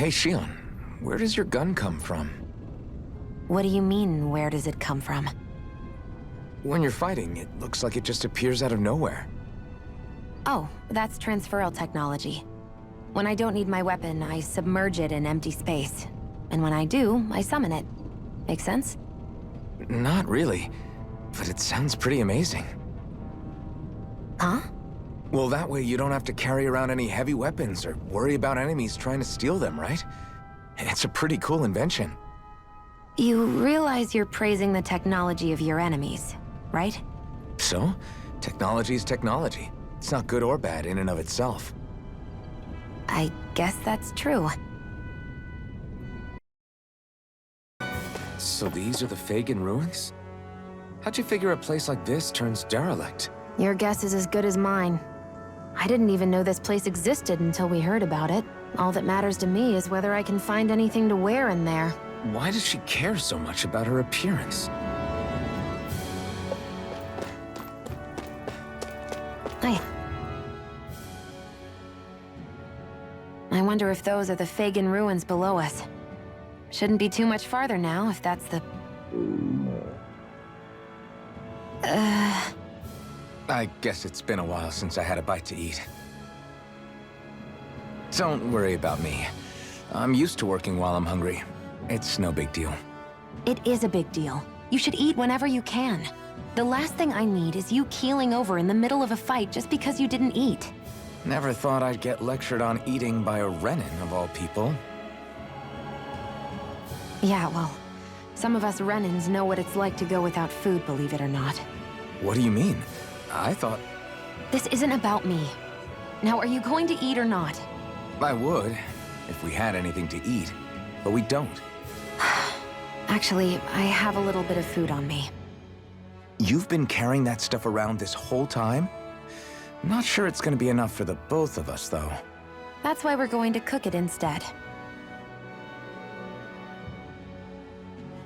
Hey, Shion, where does your gun come from? What do you mean, where does it come from? When you're fighting, it looks like it just appears out of nowhere. Oh, that's transferal technology. When I don't need my weapon, I submerge it in empty space. And when I do, I summon it. Make sense? Not really, but it sounds pretty amazing. Huh? Well, that way you don't have to carry around any heavy weapons or worry about enemies trying to steal them, right? It's a pretty cool invention. You realize you're praising the technology of your enemies, right? So, technology's technology. It's not good or bad in and of itself. I guess that's true. So these are the Fagin ruins? How'd you figure a place like this turns derelict? Your guess is as good as mine. I didn't even know this place existed until we heard about it. All that matters to me is whether I can find anything to wear in there. Why does she care so much about her appearance? I wonder if those are the Fagin ruins below us. Shouldn't be too much farther now, if that's the... I guess it's been a while since I had a bite to eat. Don't worry about me. I'm used to working while I'm hungry. It's no big deal. It is a big deal. You should eat whenever you can. The last thing I need is you keeling over in the middle of a fight just because you didn't eat. Never thought I'd get lectured on eating by a Renin, of all people. Yeah, well, some of us Renins know what it's like to go without food, believe it or not. What do you mean? I thought... This isn't about me. Now, are you going to eat or not? I would, if we had anything to eat, but we don't. Actually, I have a little bit of food on me. You've been carrying that stuff around this whole time? Not sure it's gonna be enough for the both of us, though. That's why we're going to cook it instead.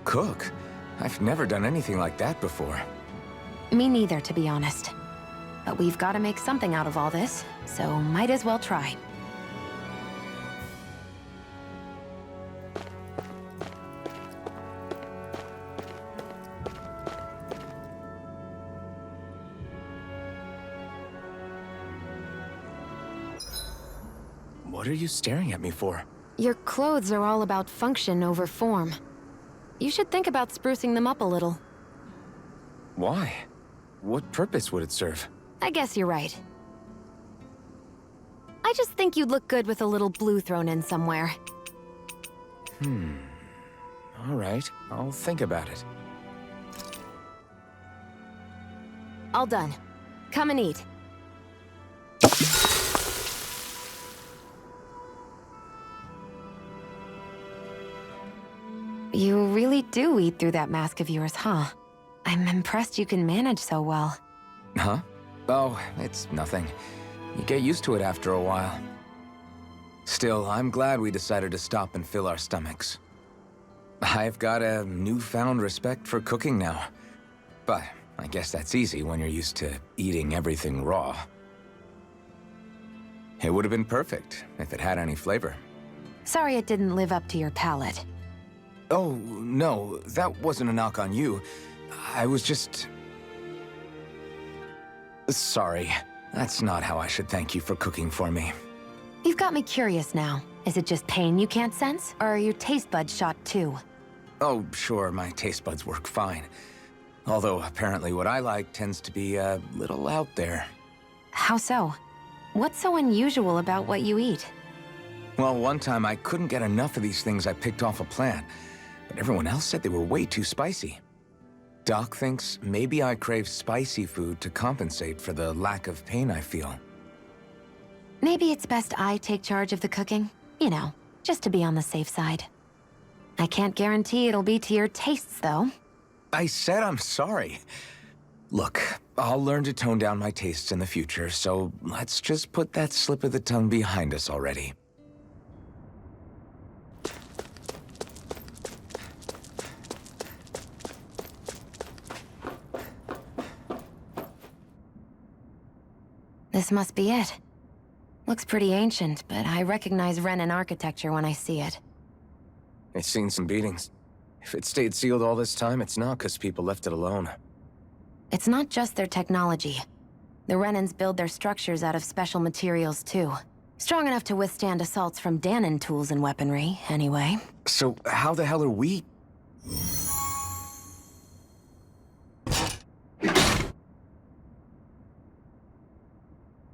Cook? I've never done anything like that before. Me neither, to be honest. But we've got to make something out of all this, so might as well try. What are you staring at me for? Your clothes are all about function over form. You should think about sprucing them up a little. Why? What purpose would it serve? I guess you're right. I just think you'd look good with a little blue thrown in somewhere. All right, I'll think about it. All done. Come and eat. You really do eat through that mask of yours, huh? I'm impressed you can manage so well. Huh? Oh, it's nothing. You get used to it after a while. Still, I'm glad we decided to stop and fill our stomachs. I've got a newfound respect for cooking now. But I guess that's easy when you're used to eating everything raw. It would have been perfect if it had any flavor. Sorry it didn't live up to your palate. Oh, no, that wasn't a knock on you. I was just... Sorry. That's not how I should thank you for cooking for me. You've got me curious now. Is it just pain you can't sense, or are your taste buds shot too? Oh, sure, my taste buds work fine. Although, apparently what I like tends to be a little out there. How so? What's so unusual about what you eat? Well, one time I couldn't get enough of these things I picked off a plant, but everyone else said they were way too spicy. Doc thinks maybe I crave spicy food to compensate for the lack of pain I feel. Maybe it's best I take charge of the cooking. You know, just to be on the safe side. I can't guarantee it'll be to your tastes, though. I said I'm sorry. Look, I'll learn to tone down my tastes in the future, so let's just put that slip of the tongue behind us already. This must be it. Looks pretty ancient, but I recognize Renan architecture when I see it. It's seen some beatings. If it stayed sealed all this time, it's not because people left it alone. It's not just their technology. The Renans build their structures out of special materials, too. Strong enough to withstand assaults from Danon tools and weaponry, anyway. So how the hell are we...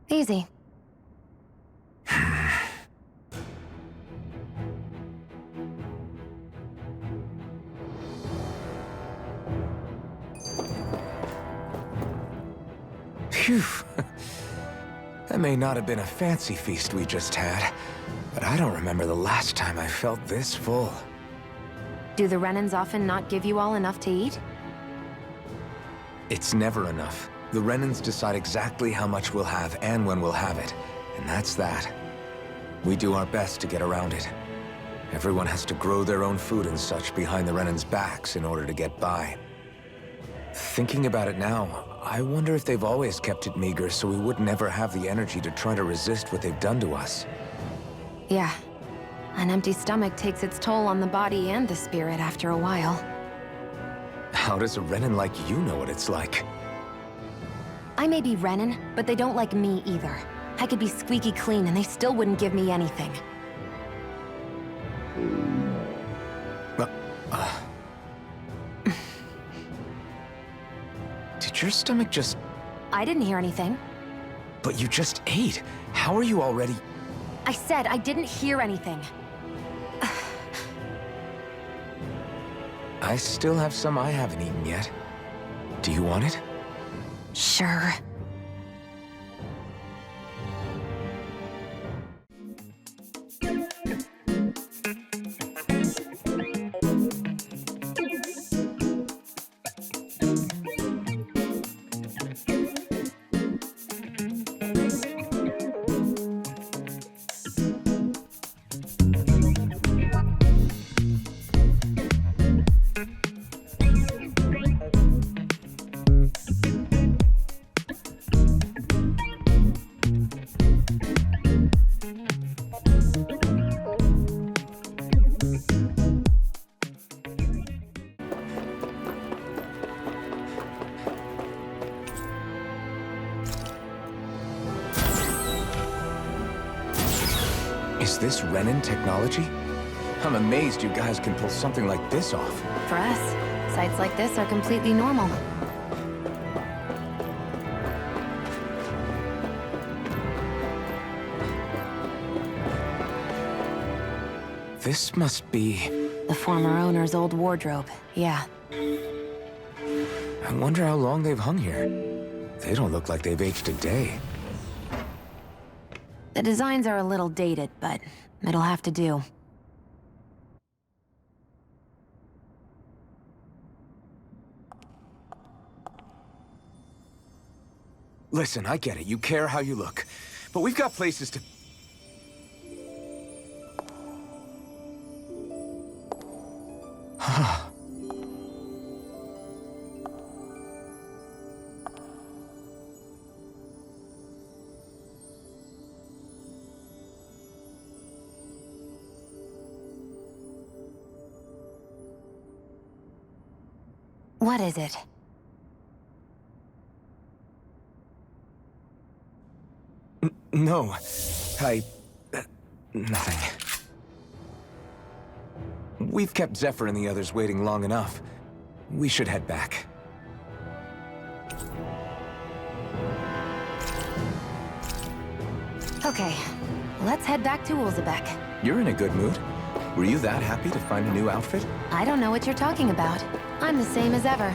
Easy. Phew. That may not have been a fancy feast we just had, but I don't remember the last time I felt this full. Do the Renans often not give you all enough to eat? It's never enough. The Renans decide exactly how much we'll have and when we'll have it, and that's that. We do our best to get around it. Everyone has to grow their own food and such behind the Renans' backs in order to get by. Thinking about it now, I wonder if they've always kept it meager so we would never have the energy to try to resist what they've done to us. Yeah. An empty stomach takes its toll on the body and the spirit after a while. How does a Renan like you know what it's like? I may be Renan, but they don't like me either. I could be squeaky clean and they still wouldn't give me anything. Did your stomach just... I didn't hear anything. But you just ate. How are you already... I said I didn't hear anything. I still have some I haven't eaten yet. Do you want it? Sure. Is this Renan technology? I'm amazed you guys can pull something like this off. For us, sites like this are completely normal. This must be... The former owner's old wardrobe, yeah. I wonder how long they've hung here. They don't look like they've aged a day. The designs are a little dated, but it'll have to do. Listen, I get it. You care how you look. But we've got places to... What is it? No. Nothing. We've kept Zephyr and the others waiting long enough. We should head back. Okay, let's head back to Ulzebek. You're in a good mood. Were you that happy to find a new outfit? I don't know what you're talking about. I'm the same as ever.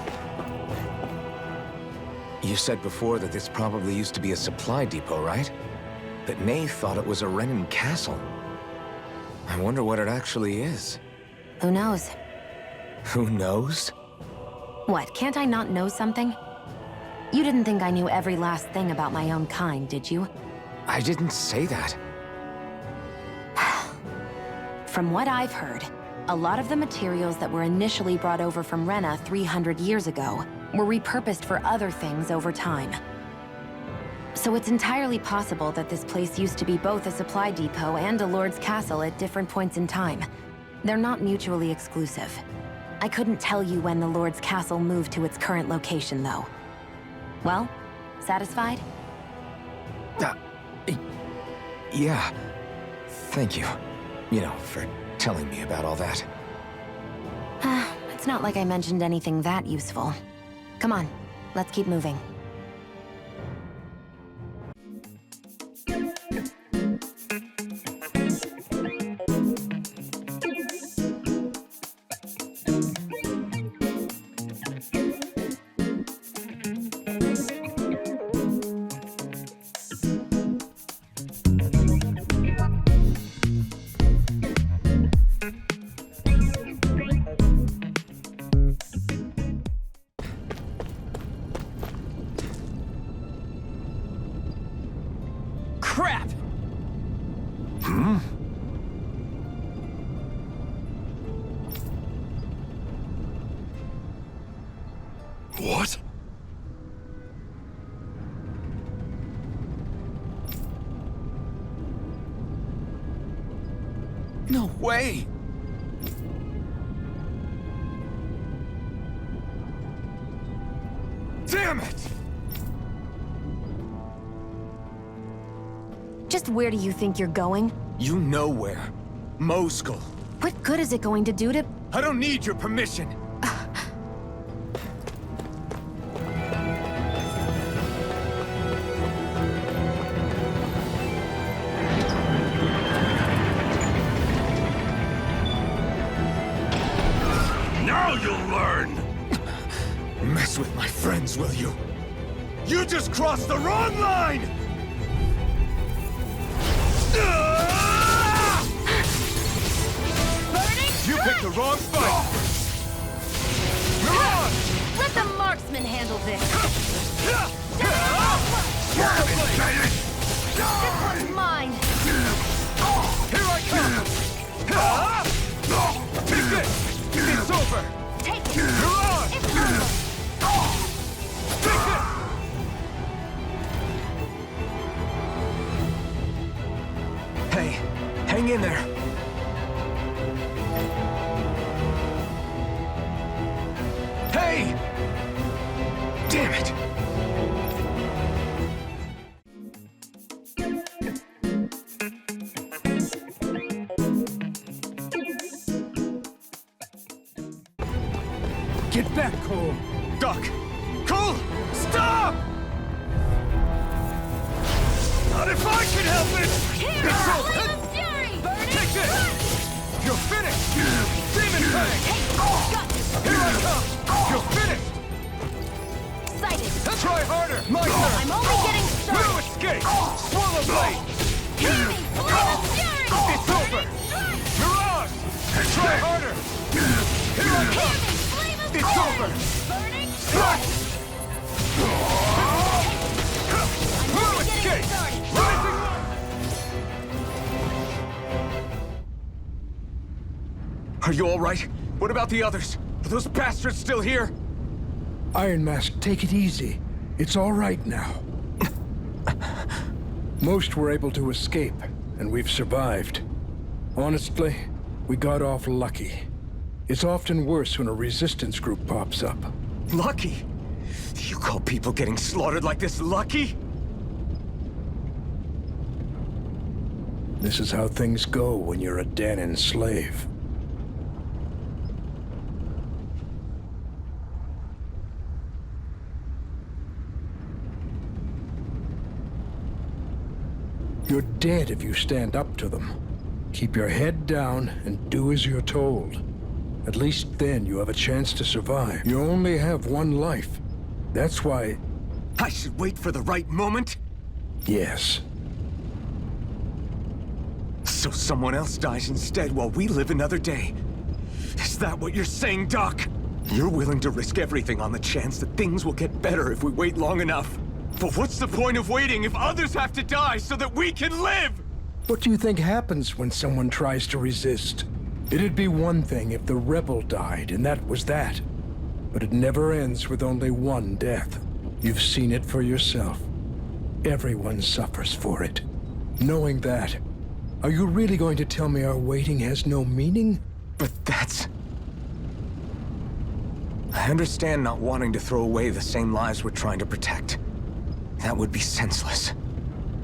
You said before that this probably used to be a supply depot, right? That Nave thought it was a Renan castle. I wonder what it actually is. Who knows? Who knows? What, can't I not know something? You didn't think I knew every last thing about my own kind, did you? I didn't say that. From what I've heard, a lot of the materials that were initially brought over from Rena 300 years ago were repurposed for other things over time. So it's entirely possible that this place used to be both a supply depot and a lord's castle at different points in time. They're not mutually exclusive. I couldn't tell you when the lord's castle moved to its current location, though. Well, satisfied? Yeah. Thank you. You know, for telling me about all that. It's not like I mentioned anything that useful. Come on, let's keep moving. Crap! What? No way! Damn it! Just where do you think you're going? You know where. Moskull. What good is it going to do to... I don't need your permission. Now you'll learn! Mess with my friends, will you? You just crossed the wrong line! You picked the wrong fight! Mirage! Let the marksman handle this! This one's mine! Here I come! Take this! It's over! Take it! Mirage! It's over! Take this! Hey, hang in there. Hey! Damn it! Get back, Cole! Doc! Cole! Stop! Not if I can help it! It's over! Take this! You're finished! Demon Fang! Here I come! You're finished! Sighted! Try harder! My turn! I'm only getting No started! escape! Swallow blade! Hear me! Flame of fury! It's over! Mirage! Try harder! Here I come! Flame of It's over! Burning Strike! No escape! Rising! Are you all right? What about the others? Are those bastards still here? Iron Mask, take it easy. It's all right now. Most were able to escape, and we've survived. Honestly, we got off lucky. It's often worse when a resistance group pops up. Lucky? You call people getting slaughtered like this lucky? This is how things go when you're a Dahnan slave. You're dead if you stand up to them. Keep your head down and do as you're told. At least then you have a chance to survive. You only have one life. That's why... I should wait for the right moment? Yes. So someone else dies instead while we live another day. Is that what you're saying, Doc? You're willing to risk everything on the chance that things will get better if we wait long enough. But what's the point of waiting if others have to die so that we can live? What do you think happens when someone tries to resist? It'd be one thing if the rebel died, and that was that. But it never ends with only one death. You've seen it for yourself. Everyone suffers for it. Knowing that, are you really going to tell me our waiting has no meaning? But that's... I understand not wanting to throw away the same lives we're trying to protect. That would be senseless.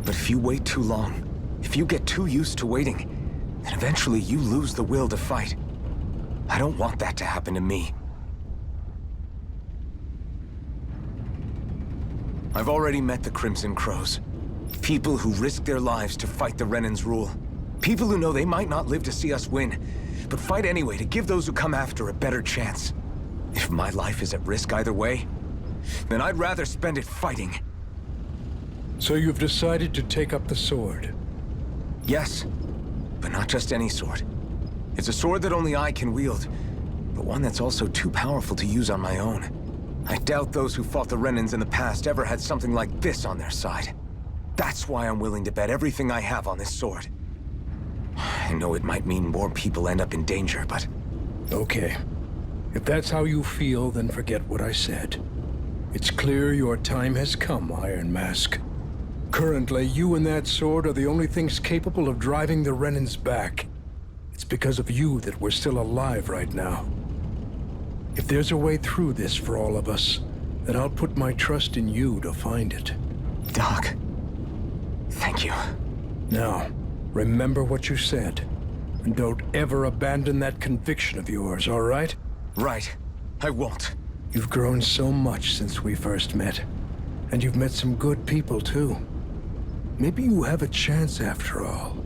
But if you wait too long, if you get too used to waiting, then eventually you lose the will to fight. I don't want that to happen to me. I've already met the Crimson Crows. People who risk their lives to fight the Renan's rule. People who know they might not live to see us win, but fight anyway to give those who come after a better chance. If my life is at risk either way, then I'd rather spend it fighting. So you've decided to take up the sword? Yes, but not just any sword. It's a sword that only I can wield, but one that's also too powerful to use on my own. I doubt those who fought the Renans in the past ever had something like this on their side. That's why I'm willing to bet everything I have on this sword. I know it might mean more people end up in danger, but... Okay. If that's how you feel, then forget what I said. It's clear your time has come, Iron Mask. Currently, you and that sword are the only things capable of driving the Renans back. It's because of you that we're still alive right now. If there's a way through this for all of us, then I'll put my trust in you to find it. Doc, thank you. Now, remember what you said, and don't ever abandon that conviction of yours, all right? Right. I won't. You've grown so much since we first met, and you've met some good people too. Maybe you have a chance after all.